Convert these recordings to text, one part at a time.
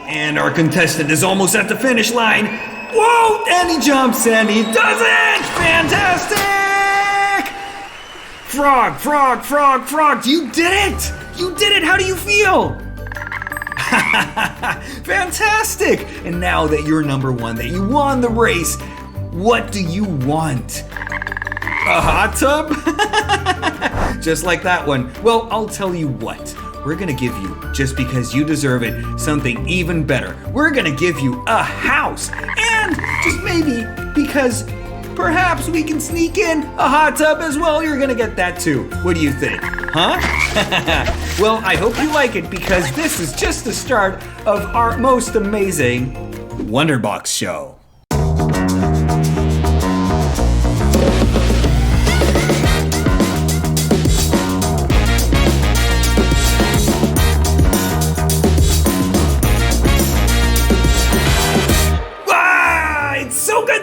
And our contestant is almost at the finish line. Whoa! And he jumps and he does it! Fantastic! Frog, frog, frog, frog! You did it! You did it! How do you feel? Fantastic! And now that you're number one, that you won the race, what do you want? A hot tub? Just like that one. Well, I'll tell you what. We're gonna give you, just because you deserve it, something even better. We're gonna give you a house. And just maybe, because perhaps we can sneak in a hot tub as well, you're gonna get that too. What do you think? Huh? Well, I hope you like it, because this is just the start of our most amazing Wonderbox show.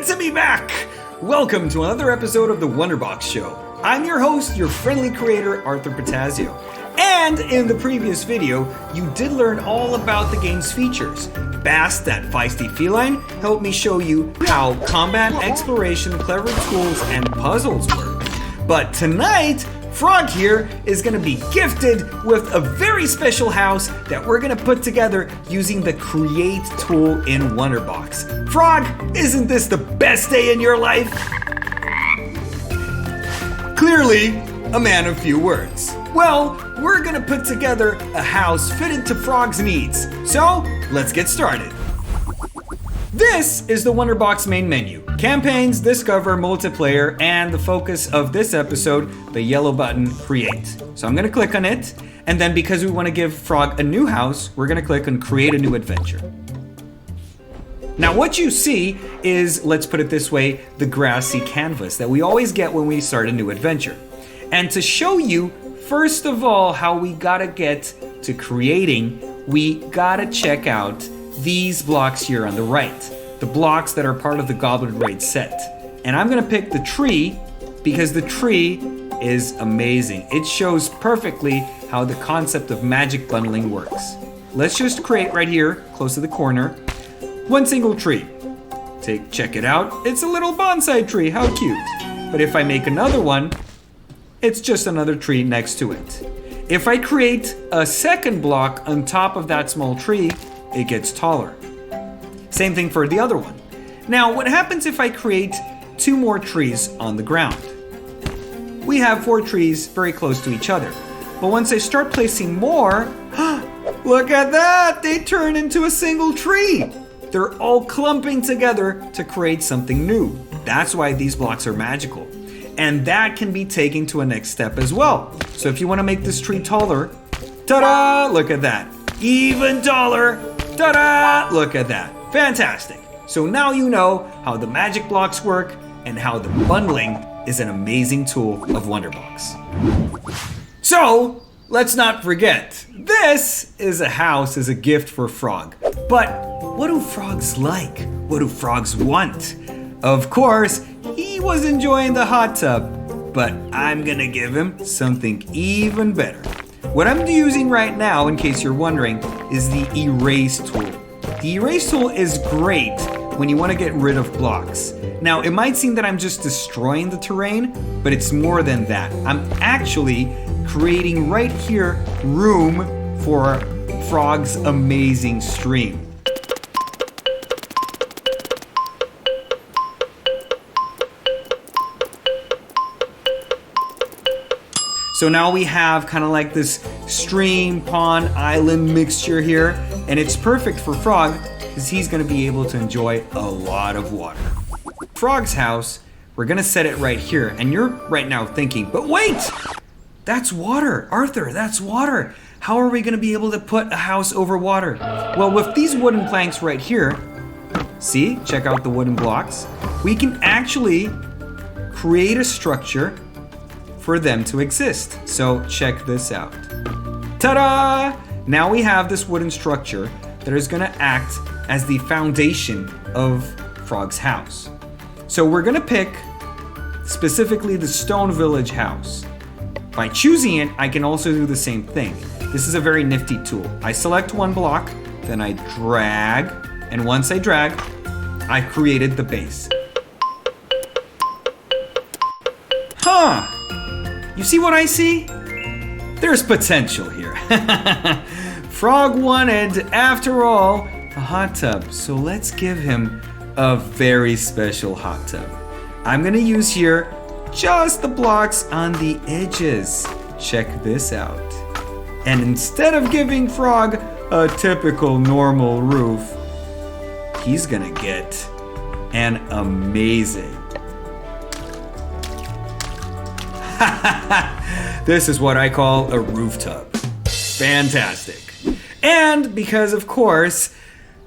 To be back! Welcome to another episode of the Wonderbox Show. I'm your host, your friendly creator, Arthur Patazio. And in the previous video, you did learn all about the game's features. Bast, that feisty feline, helped me show you how combat, exploration, clever tools, and puzzles work. But tonight, Frog here is going to be gifted with a very special house that we're going to put together using the Create tool in Wonderbox. Frog, isn't this the best day in your life? Clearly, a man of few words. Well, we're going to put together a house fitted to Frog's needs. So, let's get started. This is the Wonderbox main menu. Campaigns, Discover, Multiplayer, and the focus of this episode, the yellow button, Create. So I'm gonna click on it, and then because we wanna give Frog a new house, we're gonna click on Create a New Adventure. Now what you see is, let's put it this way, the grassy canvas that we always get when we start a new adventure. And to show you, first of all, how we gotta get to creating, we gotta check out these blocks here on the right, the blocks that are part of the Goblin Raid set. And I'm gonna pick the tree because the tree is amazing. It shows perfectly how the concept of magic bundling works. Let's just create right here, close to the corner, one single tree. Check it out. It's a little bonsai tree, how cute. But if I make another one, it's just another tree next to it. If I create a second block on top of that small tree, it gets taller. Same thing for the other one. Now, what happens if I create two more trees on the ground? We have 4 trees very close to each other. But once I start placing more, look at that! They turn into a single tree! They're all clumping together to create something new. That's why these blocks are magical. And that can be taken to a next step as well. So if you want to make this tree taller, ta-da! Look at that. Even taller! Ta-da! Look at that. Fantastic. So now you know how the magic blocks work and how the bundling is an amazing tool of Wonderbox. So, let's not forget, this is a house as a gift for Frog. But what do frogs like? What do frogs want? Of course, he was enjoying the hot tub, but I'm gonna give him something even better. What I'm using right now, in case you're wondering, is the Erase tool. The Erase tool is great when you want to get rid of blocks. Now, it might seem that I'm just destroying the terrain, but it's more than that. I'm actually creating right here room for Frog's amazing stream. So now we have kind of like this stream, pond, island mixture here, and it's perfect for Frog because he's going to be able to enjoy a lot of water. Frog's house, we're going to set it right here, and you're right now thinking, but wait! That's water, Arthur, that's water. How are we going to be able to put a house over water? Well, with these wooden planks right here, see, check out the wooden blocks, we can actually create a structure for them to exist. So check this out. Ta-da! Now we have this wooden structure that is gonna act as the foundation of Frog's house. So we're gonna pick specifically the Stone Village house. By choosing it, I can also do the same thing. This is a very nifty tool. I select one block, then I drag, and once I drag, I created the base. Huh, you see what I see? There's potential here. Frog wanted, after all, a hot tub, so let's give him a very special hot tub. I'm gonna use here just the blocks on the edges. Check this out. And instead of giving Frog a typical normal roof, he's gonna get an amazing. This is what I call a roof tub. Fantastic. And because, of course,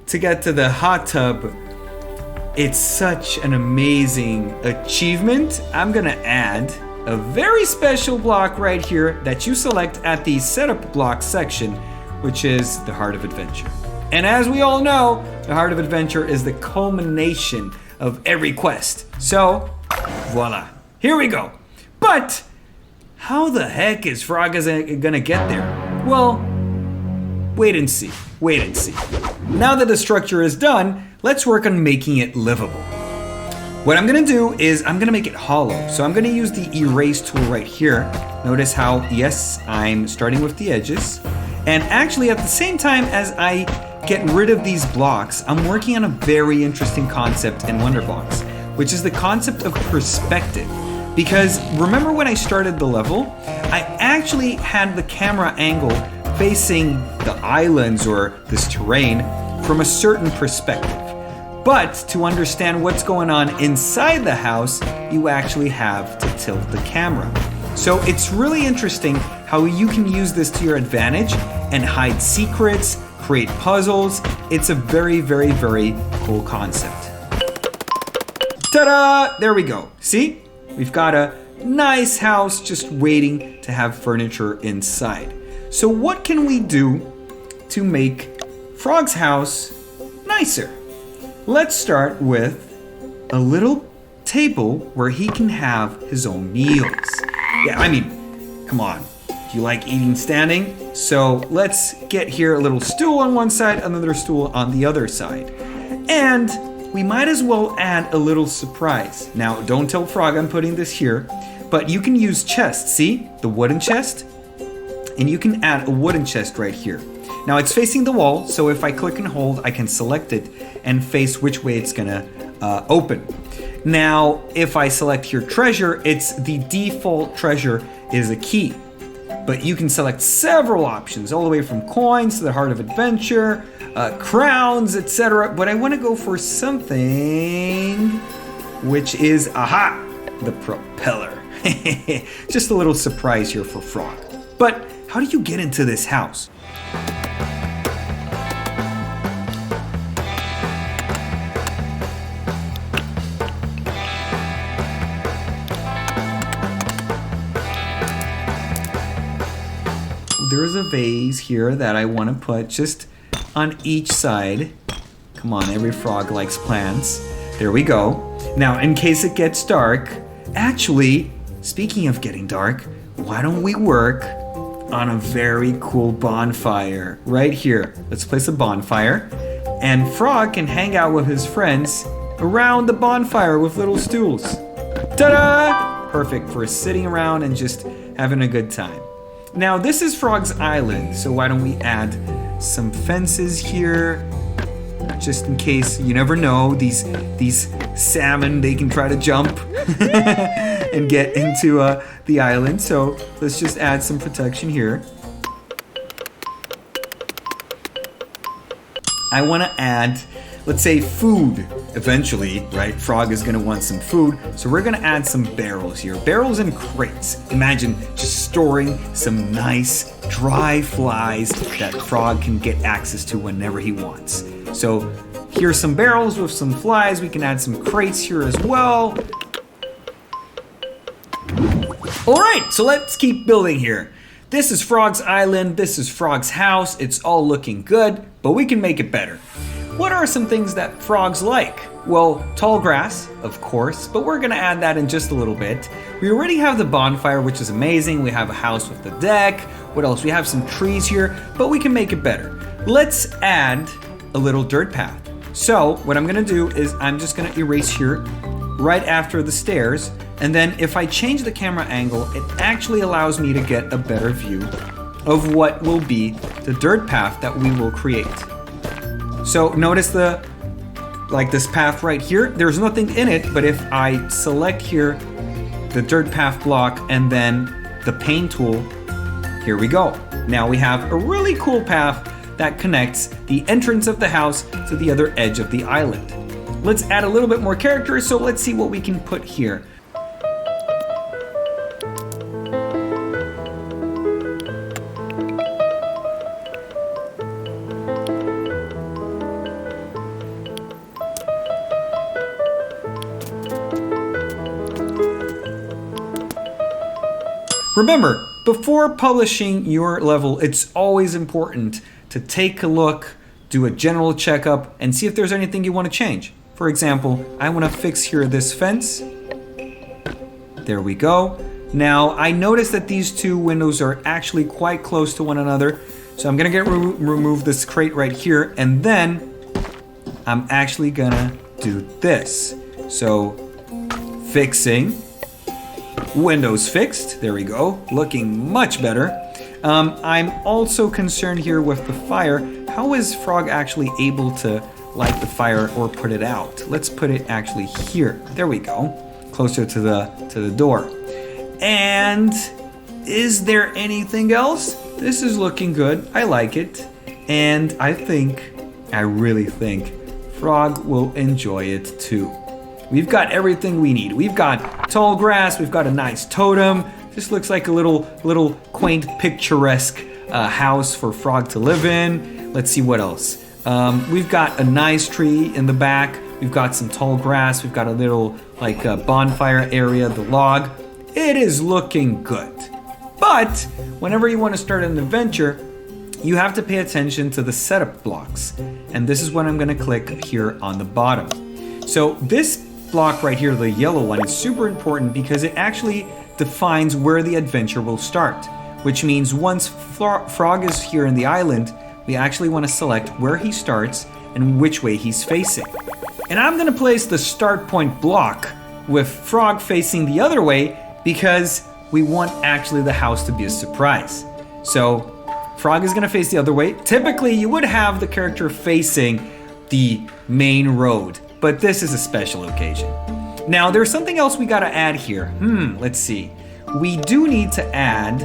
to get to the hot tub, it's such an amazing achievement, I'm gonna add a very special block right here that you select at the setup block section, which is the Heart of Adventure. And as we all know, the Heart of Adventure is the culmination of every quest. So, voila, here we go. But how the heck is Frog gonna get there? Well, wait and see, wait and see. Now that the structure is done, let's work on making it livable. What I'm gonna do is I'm gonna make it hollow. So I'm gonna use the erase tool right here. Notice how, yes, I'm starting with the edges. And actually at the same time as I get rid of these blocks, I'm working on a very interesting concept in Wonderbox, which is the concept of perspective. Because remember when I started the level, I actually had the camera angle facing the islands or this terrain from a certain perspective. But to understand what's going on inside the house, you actually have to tilt the camera. So it's really interesting how you can use this to your advantage and hide secrets, create puzzles. It's a very, very, very cool concept. Ta-da! There we go. See? We've got a nice house just waiting to have furniture inside. So what can we do to make Frog's house nicer? Let's start with a little table where he can have his own meals. Yeah, I mean, come on. Do you like eating standing? So let's get here a little stool on one side, another stool on the other side. And we might as well add a little surprise. Now, don't tell Frog I'm putting this here, but you can use chests. See, the wooden chest? And you can add a wooden chest right here. Now it's facing the wall, so if I click and hold, I can select it and face which way it's gonna open. Now, if I select here treasure, it's the default treasure is a key. But you can select several options, all the way from coins to the Heart of Adventure, crowns, etc. But I wanna go for something which is, aha, the propeller. Just a little surprise here for Frog. But how do you get into this house? There's a vase here that I want to put just on each side. Come on, every frog likes plants. There we go. Now, in case it gets dark, actually, speaking of getting dark, why don't we work on a very cool bonfire right here? Let's place a bonfire, and Frog can hang out with his friends around the bonfire with little stools. Ta-da! Perfect for sitting around and just having a good time. Now, this is Frog's Island, so why don't we add some fences here, just in case, you never know, these salmon, they can try to jump and get into the island, so let's just add some protection here. I want to add, let's say, food. Eventually, right, Frog is gonna want some food, so we're gonna add some barrels here. Barrels and crates. Imagine just storing some nice dry flies that Frog can get access to whenever he wants. So here's some barrels with some flies. We can add some crates here as well. All right, so let's keep building here. This is Frog's Island, this is Frog's house. It's all looking good, but we can make it better. What are some things that frogs like? Well, tall grass, of course, but we're gonna add that in just a little bit. We already have the bonfire, which is amazing. We have a house with the deck. What else? We have some trees here, but we can make it better. let's add a little dirt path. So what I'm gonna do is I'm just gonna erase here right after the stairs, and then if I change the camera angle, it actually allows me to get a better view of what will be the dirt path that we will create. So notice this path right here, there's nothing in it, but if I select here the dirt path block and then the paint tool, here we go. Now we have a really cool path that connects the entrance of the house to the other edge of the island. Let's add a little bit more character, so let's see what we can put here. Remember, before publishing your level, it's always important to take a look, do a general checkup, and see if there's anything you want to change. For example, I want to fix here this fence. There we go. Now, I noticed that these two windows are actually quite close to one another, so I'm gonna remove this crate right here, and then I'm actually gonna do this. So, fixing. Windows fixed, there we go, looking much better. I'm also concerned here with the fire. How is Frog actually able to light the fire or put it out? Let's put it actually here. There we go, closer to the door. And is there anything else? This is looking good, I like it. And I really think Frog will enjoy it too. We've got everything we need. We've got tall grass, we've got a nice totem. This looks like a little quaint, picturesque house for Frog to live in. Let's see what else. We've got a nice tree in the back. We've got some tall grass. We've got a little bonfire area, the log. It is looking good. But whenever you want to start an adventure, you have to pay attention to the setup blocks. And this is what I'm gonna click here on the bottom. So this block right here, the yellow one, is super important because it actually defines where the adventure will start, which means once Frog is here in the island, we actually want to select where he starts and which way he's facing. And I'm going to place the start point block with Frog facing the other way because we want actually the house to be a surprise. So Frog is going to face the other way. Typically you would have the character facing the main road, but this is a special occasion. Now there's something else we gotta add here. Let's see. We do need to add,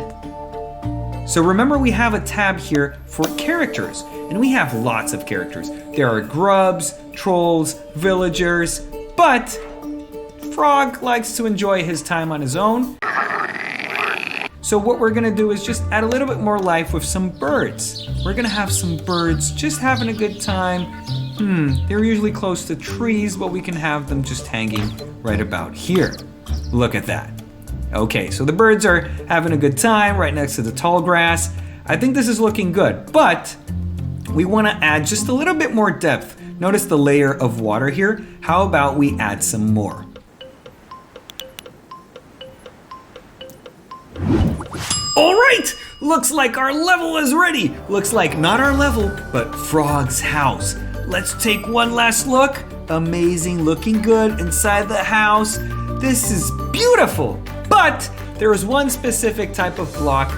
so remember we have a tab here for characters, and we have lots of characters. There are grubs, trolls, villagers, but Frog likes to enjoy his time on his own. So what we're gonna do is just add a little bit more life with some birds. We're gonna have some birds just having a good time. They're usually close to trees, but we can have them just hanging right about here. Look at that. Okay, so the birds are having a good time right next to the tall grass. I think this is looking good, but we want to add just a little bit more depth. Notice the layer of water here. How about we add some more? All right, looks like our level is ready. Looks like not our level, but Frog's house. Let's take one last look. Amazing, looking good inside the house. This is beautiful, but there is one specific type of block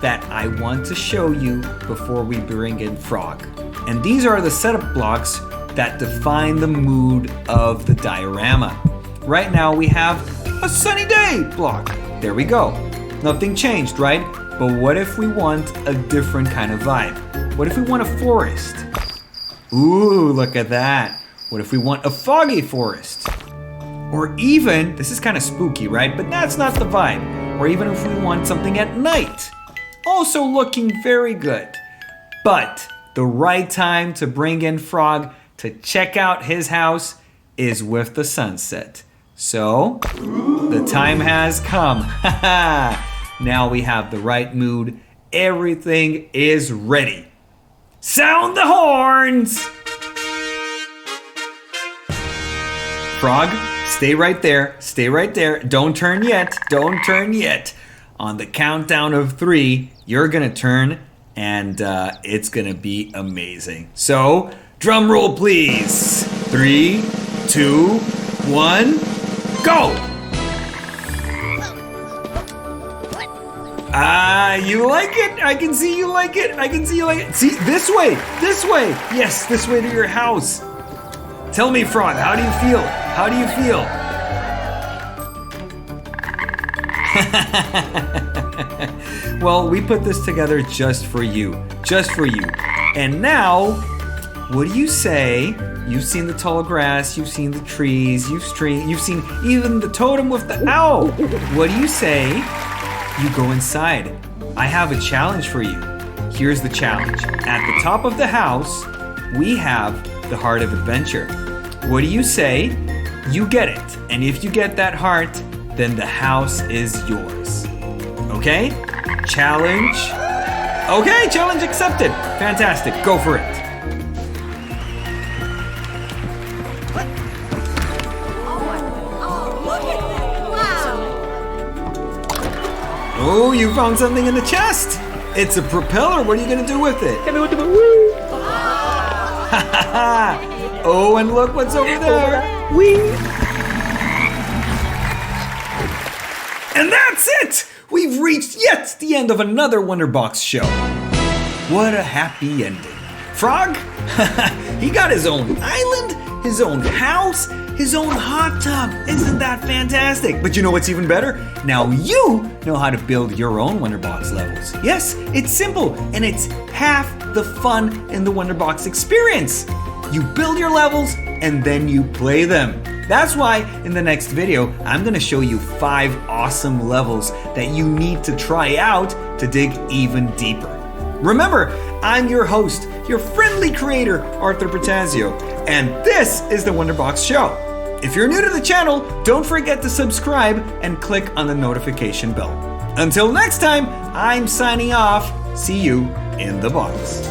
that I want to show you before we bring in Frog. And these are the setup blocks that define the mood of the diorama. Right now we have a sunny day block. There we go. Nothing changed, right? But what if we want a different kind of vibe? What if we want a forest? Ooh, look at that. What if we want a foggy forest? Or even, this is kind of spooky, right? But that's not the vibe. Or even if we want something at night. Also looking very good. But the right time to bring in Frog to check out his house is with the sunset. So, the time has come. Now we have the right mood. Everything is ready. Sound the horns! Frog, stay right there. Stay right there. Don't turn yet. Don't turn yet. On the countdown of 3, you're gonna turn and it's gonna be amazing. So, drum roll please. 3, 2, 1, go! You like it? I can see you like it. I can see you like it. See, this way, this way. Yes, this way to your house. Tell me, Frog, how do you feel? How do you feel? Well, we put this together just for you. Just for you. And now, what do you say? You've seen the tall grass, you've seen the trees, you've seen even the totem with the owl. What do you say? You go inside. I have a challenge for you. Here's the challenge. At the top of the house, we have the Heart of Adventure. What do you say? You get it. And if you get that heart, then the house is yours. Okay? Challenge. Okay, challenge accepted. Fantastic. Go for it. Oh, you found something in the chest. It's a propeller. What are you going to do with it? Oh, and look what's over there. Whee! And that's it! We've reached yet the end of another Wonderbox show. What a happy ending. Frog? He got his own island, his own house, his own hot tub. Isn't that fantastic? But you know what's even better? Now you know how to build your own Wonderbox levels. Yes, it's simple, and it's half the fun in the Wonderbox experience. You build your levels, and then you play them. That's why in the next video, I'm gonna show you 5 awesome levels that you need to try out to dig even deeper. Remember, I'm your host, your friendly creator, Arthur Bertazio, and this is the Wonderbox Show. If you're new to the channel, don't forget to subscribe and click on the notification bell. Until next time, I'm signing off. See you in the box.